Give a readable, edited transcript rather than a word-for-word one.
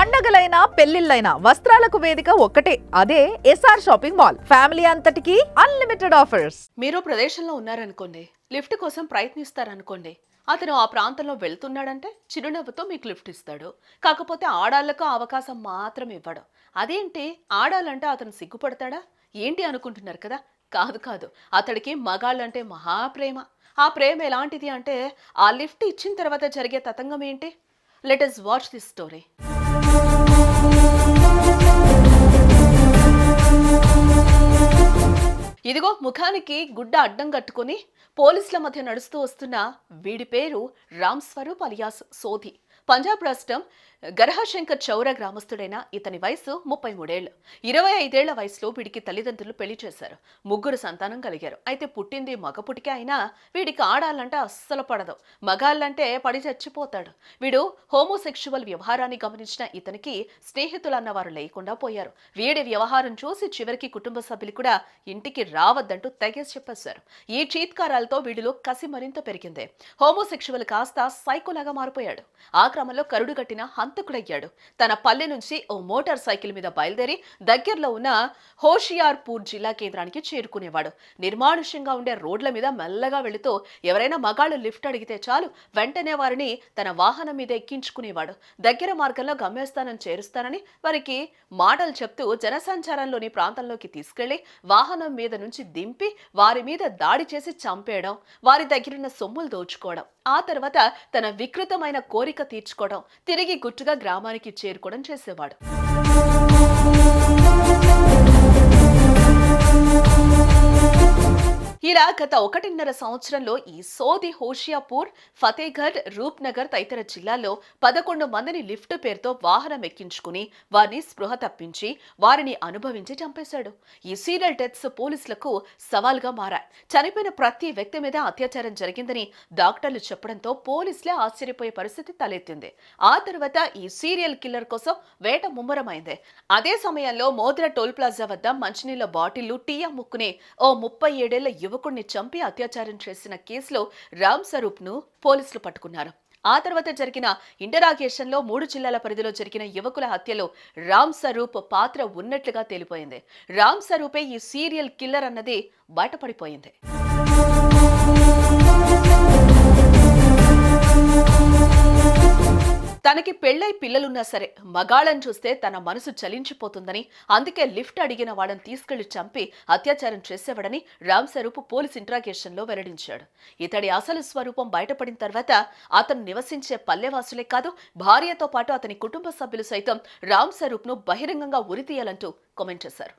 పండగలైనా పెళ్లిళ్ళైనా వస్త్రాలకు వేదిక ఒక్కటే, అదే ఎస్ఆర్ షాపింగ్ మాల్. ఫ్యామిలీ అంతటికి అన్లిమిటెడ్ ఆఫర్స్. మీరు ప్రదేశంలో ఉన్నారనుకోండి, లిఫ్ట్ కోసం ప్రయత్నిస్తారనుకోండి. అతను ఆ ప్రాంతంలో వెళ్తున్నాడంటే చిరునవ్వుతో మీకు లిఫ్ట్ ఇస్తాడు. కాకపోతే ఆడాళ్లకు అవకాశం మాత్రం ఇవ్వడు. అదేంటి, ఆడాలంటే అతను సిగ్గుపడతాడా ఏంటి అనుకుంటున్నారు కదా? కాదు కాదు, అతడికి మగాళ్ళంటే మహాప్రేమ. ఆ ప్రేమ ఎలాంటిది అంటే, ఆ లిఫ్ట్ ఇచ్చిన తర్వాత జరిగే తతంగం ఏంటి? Let us watch this story. ఇదిగో ముఖానికి గుడ్డ అడ్డం కట్టుకుని పోలీసుల మధ్య నడుస్తూ వస్తున్న వీడి పేరు రామ్ స్వరూప్ అలియాస్ సోధి. పంజాబ్ రాష్ట్రం గర్హశంకర్ చౌరా గ్రామస్తుడైన ఇతని వయసు 33 ఏళ్లు. 25 ఏళ్ల వయసులో వీడికి తల్లిదండ్రులు పెళ్లి చేశారు. 3 సంతానం కలిగారు. అయితే పుట్టింది మగ పుటికే అయినా వీడికి ఆడాలంటే అస్సలు పడదు. మగాళ్ళంటే పడి చచ్చిపోతాడు. వీడు హోమోసెక్షువల్ వ్యవహారాన్ని గమనించిన ఇతనికి స్నేహితులన్నవారు లేకుండా పోయారు. వీడి వ్యవహారం చూసి చివరికి కుటుంబ సభ్యులు కూడా ఇంటికి రావద్దంటూ తెగేసి చెప్పేశారు. ఈ చీత్కారాలతో వీడిలో కసి మరింత పెరిగింది. హోమోసెక్షువల్ కాస్త సైకోలాగా మారిపోయాడు. ఆ క్రమంలో కరుడు కట్టిన హంతకుడయ్యాడు. తన పల్లె నుంచి ఓ మోటార్ సైకిల్ మీద బయలుదేరి దగ్గరలో ఉన్న హోషియార్పూర్ జిల్లా కేంద్రానికి చేరుకునేవాడు. నిర్మానుష్యంగా ఉండే రోడ్ల మీద మెల్లగా వెళుతూ ఎవరైనా మగాళ్ళు లిఫ్ట్ అడిగితే చాలు వెంటనే వారిని తన వాహనం మీద ఎక్కించుకునేవాడు. దగ్గర మార్గంలో గమ్యస్థానం చేరుస్తానని వారికి మాటలు చెప్తూ జనసంచారంలోని ప్రాంతంలోకి తీసుకెళ్లి వాహనం మీద నుంచి దింపి వారి మీద దాడి చేసి చంపేయడం, వారి దగ్గరున్న సొమ్ములు దోచుకోవడం, ఆ తర్వాత తన వికృతమైన కోరిక తీర్చుకోవడం, తిరిగి గుట్టుగా గ్రామానికి చేరుకోవడం చేసేవాడు. ఇలా గత 1.5 సంవత్సరంలో ఈ సోది హోషియాపూర్, ఫతేగఢ్, రూప్నగర్ తదితర జిల్లాల్లో 11 మందిని లిఫ్ట్ పేరుతో వాహనం ఎక్కించుకుని వారిని స్పృహ తప్పించి వారిని అనుభవించి చంపేశాడు. ఈ సీరియల్ డెత్స్ పోలీసులకు సవాల్గా మారాయి. చనిపోయిన ప్రతి వ్యక్తి మీద అత్యాచారం జరిగిందని డాక్టర్లు చెప్పడంతో పోలీసులే ఆశ్చర్యపోయే పరిస్థితి తలెత్తింది. ఆ తర్వాత ఈ సీరియల్ కిల్లర్ కోసం వేట ముమ్మరమైంది. అదే సమయంలో మోద్రా టోల్ ప్లాజా వద్ద మంచినీళ్ల బాటిళ్లు, టీ అమ్ముకునే ఓ 37 ఏళ్ల యువకుడిని చంపి అత్యాచారం చేసిన కేసులో రామ్ స్వరూప్ ను పోలీసులు పట్టుకున్నారు. ఆ తర్వాత జరిగిన ఇంటరాగేషన్ లో 3 జిల్లాల పరిధిలో జరిగిన యువకుల హత్యలో రామ్ స్వరూప్ పాత్ర ఉన్నట్లుగా తేలిపోయింది. రామ్ స్వరూపే ఈ సీరియల్ కిల్లర్ అన్నది బయటపడిపోయింది. తనకి పెళ్లై పిల్లలున్నా సరే మగాళ్ళని చూస్తే తన మనసు చలించిపోతుందని, అందుకే లిఫ్ట్ అడిగిన వాళ్ళని తీసుకెళ్లి చంపి అత్యాచారం చేసేవాడని రామ్ స్వరూప్ పోలీస్ ఇంట్రాగేషన్ లో వెల్లడించాడు. ఇతడి అసలు స్వరూపం బయటపడిన తర్వాత అతను నివసించే పల్లెవాసులే కాదు, భార్యతో పాటు అతని కుటుంబ సభ్యులు సైతం రామ్ స్వరూప్ ను బహిరంగంగా ఉరితీయాలంటూ కామెంట్ చేశారు.